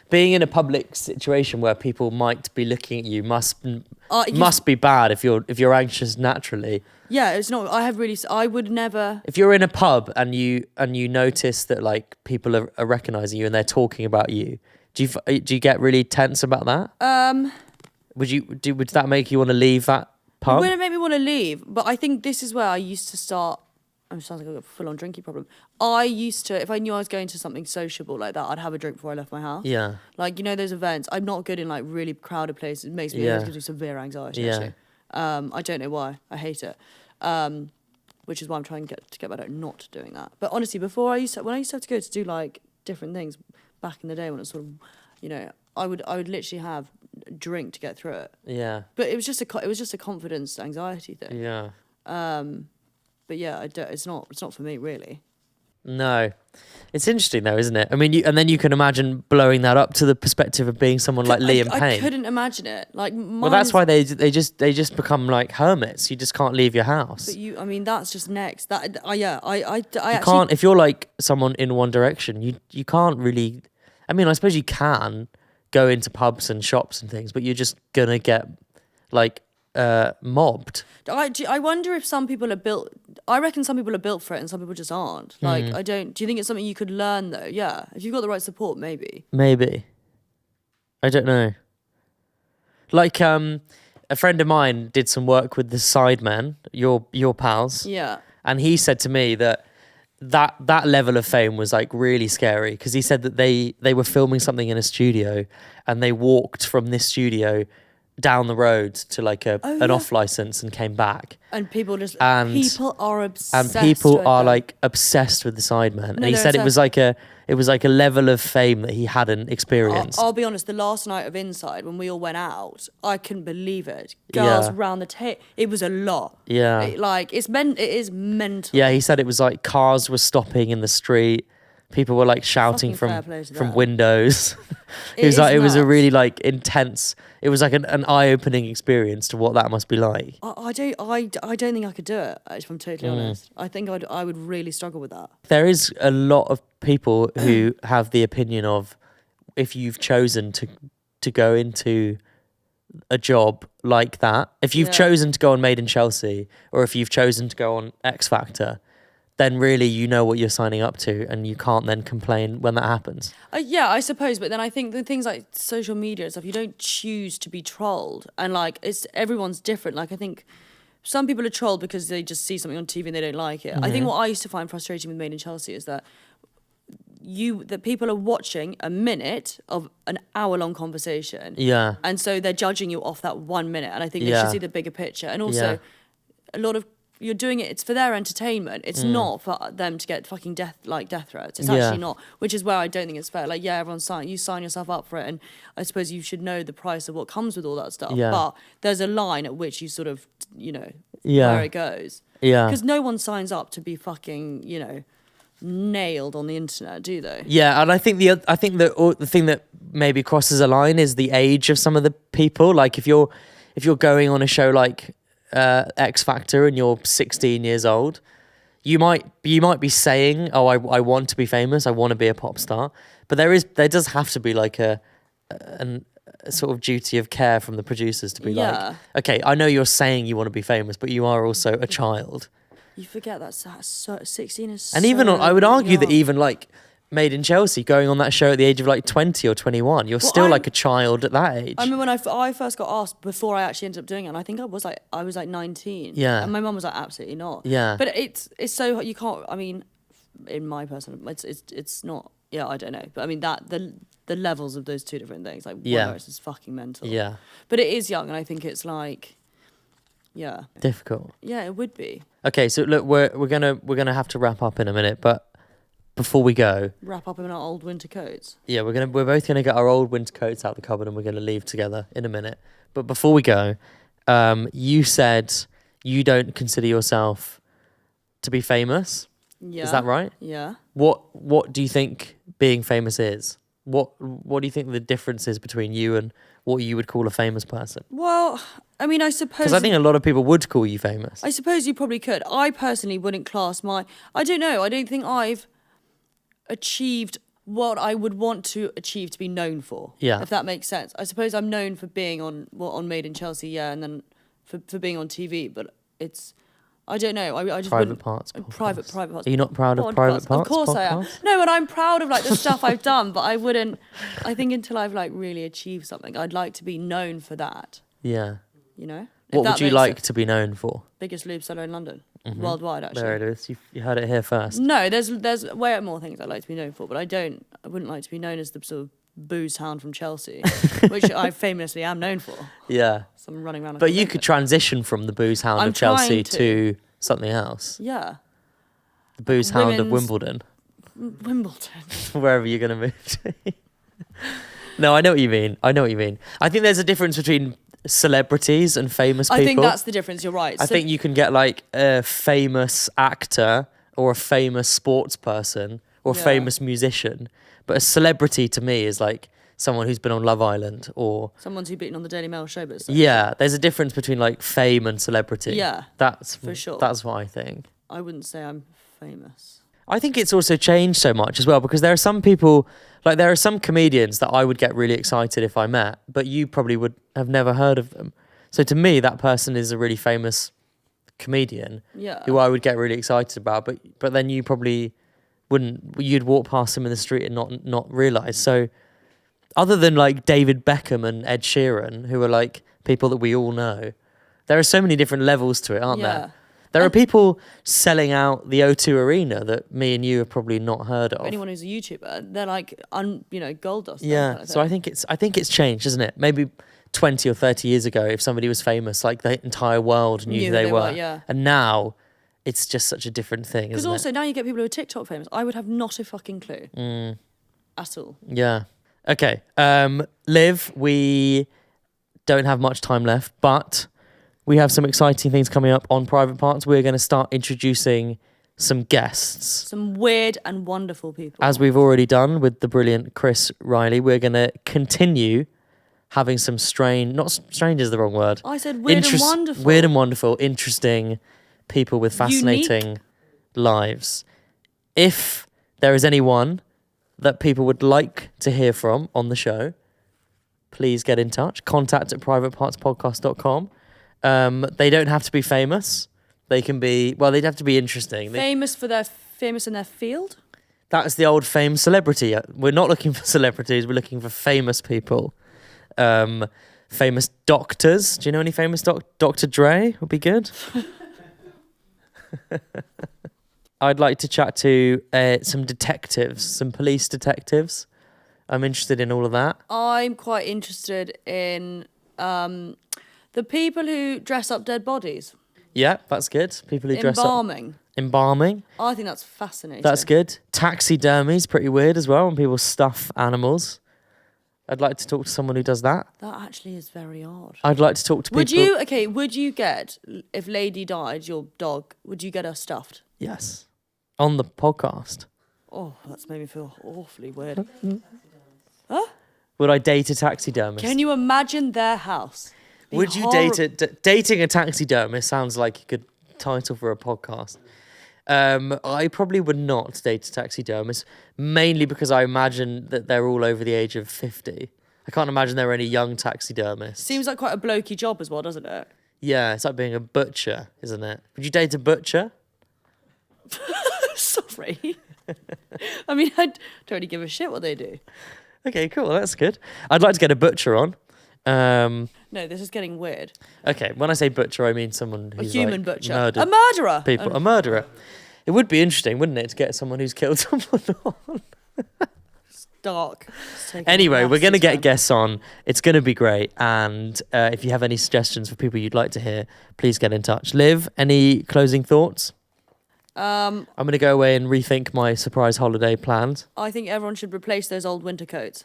being in a public situation where people might be looking at you must be bad if you're anxious naturally. Yeah, it's not. I would never. If you're in a pub and you notice that like people are recognizing you and they're talking about you, do you get really tense about that? Would that make you want to leave that It pub? wouldn't make me want to leave, but I think this is where I used to start. It sounds like I've got a full-on drinking problem. I used to, if I knew I was going to something sociable like that, I'd have a drink before I left my house. Yeah. Like, you know, those events. I'm not good in like really crowded places. It makes me Yeah. gives me severe anxiety. Yeah. Actually. I don't know why. I hate it. Which is why I'm trying to get better at not doing that. But honestly, when I used to have to go to do like different things back in the day when it was sort of, you know, I would literally have a drink to get through it. Yeah. But it was just a confidence anxiety thing. Yeah. But yeah, it's not for me really. No. It's interesting though, isn't it? I mean, and then you can imagine blowing that up to the perspective of being someone like Liam I Payne. couldn't imagine it. Like, Well, that's why they just become like hermits. You just can't leave your house. But I mean, that's just next. That yeah, I You actually can't, if you're like someone in one direction, you can't really. I mean, I suppose you can go into pubs and shops and things, but you're just gonna get like mobbed. I wonder if some people are built. I reckon some people are built for it, and some people just aren't. Like, I don't. Do you think it's something you could learn though? Yeah, if you've got the right support, maybe. Maybe. I don't know. Like a friend of mine did some work with the Sidemen, your pals. Yeah. And he said to me that level of fame was like really scary because he said that they were filming something in a studio and they walked from this studio down the road to like an off license and came back. And people And- people are obsessed. And people with are them. like obsessed with the Sidemen. And he they're said it was like a level of fame that he hadn't experienced. I'll be honest, the last night of Inside, when we all went out, I couldn't believe it. Girls Yeah. round the table. It was a lot. Yeah. It is mental. Yeah, he said it was like cars were stopping in the street. People were like shouting Fucking fair play to from them. windows. It It was is like it was a nuts. really like intense. It was like an eye-opening experience to what that must be like. I don't think I could do it, if I'm totally Mm. honest. I think I would really struggle with that. There is a lot of people who have the opinion of if you've chosen to go into a job like that, if you've Yeah. chosen to go on Made in Chelsea, or if you've chosen to go on X Factor, then really you know what you're signing up to and you can't then complain when that happens. Yeah, I suppose, but then I think the things like social media and stuff, you don't choose to be trolled, and like everyone's different. Like I think some people are trolled because they just see something on TV and they don't like it. I think what I used to find frustrating with Made in Chelsea is that people are watching a minute of an hour-long conversation. Yeah. And so they're judging you off that 1 minute. And I think they Yeah. should see the bigger picture. And also, a lot of you're doing it. It's for their entertainment. It's not for them to get fucking death threats. It's actually not. Which is where I don't think it's fair. Like, yeah, you sign yourself up for it, and I suppose you should know the price of what comes with all that stuff. Yeah. But there's a line at which you sort of, Yeah. where it goes. Yeah. Because no one signs up to be fucking, nailed on the internet, do they? Yeah, and I think the thing that maybe crosses a line is the age of some of the people. Like if you're going on a show like X Factor and you're 16 years old, you might be saying, "Oh, I want to be famous. I want to be a pop star." But there does have to be like a sort of duty of care from the producers to be Yeah. like, "Okay, I know you're saying you want to be famous, but you are also a child." You forget that's 16 is And even I would argue that young. even like Made in Chelsea, going on that show at the age of like 20 or 21, you're still like a child at that age. I mean, when I first got asked before I actually ended up doing it, and I think I was like 19. Yeah. And my mum was like, absolutely not. Yeah. But it's so you can't. I mean, in my personal, it's not. Yeah, I don't know, but I mean that the levels of those two different things, like Yeah. One is fucking mental. Yeah. But it is young, and I think it's like, yeah, Difficult. yeah, it would be. Okay, so look, we're gonna have to wrap up in a minute, but before we go, Wrap up in our old winter coats. yeah, we're both gonna get our old winter coats out the cupboard and we're gonna leave together in a minute. But before we go, you said you don't consider yourself to be famous. Yeah. Is that right? Yeah. What do you think being famous is? What do you think the difference is between you and what you would call a famous person? Well, I mean, I suppose. Because I think a lot of people would call you famous. I suppose you probably could. I personally wouldn't class I don't know. I don't think I've achieved what I would want to achieve to be known for. Yeah. If that makes sense. I suppose I'm known for being on Made in Chelsea, yeah, and then for being on TV, but it's. I don't know. I just Private wouldn't. Parts. Podcast. Private parts. Are you not proud of Podcast. Private Parts? Of course I am. podcast? No, and I'm proud of like the stuff I've done, but I wouldn't. I think until I've like really achieved something, I'd like to be known for that. Yeah. You know. What would you like to be known for? Biggest lube seller in London, Mhm. worldwide actually. There it is. You heard it here first. No, there's way more things I'd like to be known for, but I wouldn't like to be known as the sort of booze hound from Chelsea, which I famously am known for. Yeah. So I'm running around. Like But a you villain. could transition from the booze hound I'm of Chelsea trying to. to something else. Yeah. The booze hound of Women's- Wimbledon. Wimbledon. Wherever you're going to move to. No, I know what you mean. I think there's a difference between celebrities and famous people. I think that's the difference. You're right. I think you can get like a famous actor or a famous sports person or a Yeah. famous musician. But a celebrity to me is like someone who's been on Love Island or... Someone's who's been on the Daily Mail show, but Yeah, there's a difference between like fame and celebrity. Yeah, That's for sure. That's what I think. I wouldn't say I'm famous. I think it's also changed so much as well because there are some people, like there are some comedians that I would get really excited if I met, but you probably would have never heard of them. So to me, that person is a really famous comedian Yeah. who I would get really excited about, but then you probably wouldn't, you'd walk past him in the street and not realise. So other than like David Beckham and Ed Sheeran, who are like people that we all know, there are so many different levels to it, aren't Yeah. there? There are people selling out the O2 Arena that me and you have probably not heard of. Anyone who's a YouTuber, they're like, gold dust. Yeah, kind of so I thing. think it's changed, isn't it? Maybe 20 or 30 years ago, if somebody was famous, like the entire world knew who they were. yeah. And now it's just such a different thing, Because isn't also it? now you get people who are TikTok famous. I would have not a fucking clue at all. Yeah. Okay. Liv, we don't have much time left, but we have some exciting things coming up on Private Parts. We're going to start introducing some guests. Some weird and wonderful people. As we've already done with the brilliant Chris Riley, we're going to continue having some not strange is the wrong word. I said weird and wonderful. Weird and wonderful, interesting people with fascinating lives. If there is anyone that people would like to hear from on the show, please get in touch. contact@privatepartspodcast.com. They don't have to be famous. They can be, well, they'd have to be interesting. famous in their field. That's the old fame celebrity. We're not looking for celebrities. We're looking for famous people. Famous doctors. Do you know any famous Dr. Dre would be good. I'd like to chat to some detectives, some police detectives. I'm interested in all of that. I'm quite interested in the people who dress up dead bodies. Yeah, that's good. People who dress up. Embalming. Embalming. I think that's fascinating. That's good. Taxidermy's pretty weird as well when people stuff animals. I'd like to talk to someone who does that. That actually is very odd. I'd like to talk to people. Would you get, if Lady died, your dog, would you get her stuffed? Yes. On the podcast. Oh, that's made me feel awfully weird. Would I date a taxidermist? Can you imagine their house? Would you dating a taxidermist sounds like a good title for a podcast. I probably would not date a taxidermist, mainly because I imagine that they're all over the age of 50. I can't imagine there are any young taxidermists. Seems like quite a blokey job as well, doesn't it? Yeah, it's like being a butcher, isn't it? Would you date a butcher? Sorry. I mean, I don't really give a shit what they do. Okay, cool. That's good. I'd like to get a butcher on. No, this is getting weird. Okay, when I say butcher, I mean someone who's A human like butcher. murdered A murderer. people. A murderer. It would be interesting, wouldn't it, to get someone who's killed someone on. Dark. Anyway, we're going to get guests. guests on. It's going to be great. And if you have any suggestions for people you'd like to hear, please get in touch. Liv, any closing thoughts? I'm going to go away and rethink my surprise holiday plans. I think everyone should replace those old winter coats.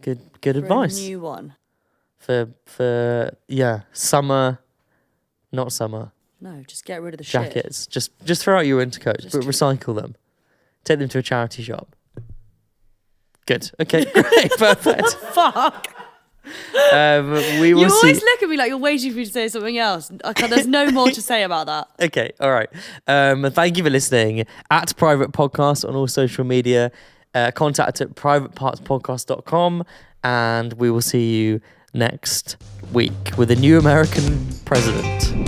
Good For advice. a new one. For summer, not summer. No, just get rid of the Jackets. Just throw out your winter coats, but recycle them. Take them to a charity shop. Good. Okay, great, perfect. shit. Fuck. We will You see. always look at me like you're waiting for me to say something else. There's no more to say about that. Okay, all right. Thank you for listening. At Private Podcast on all social media. Contact at privatepartspodcast.com, and we will see you next week with a new American president.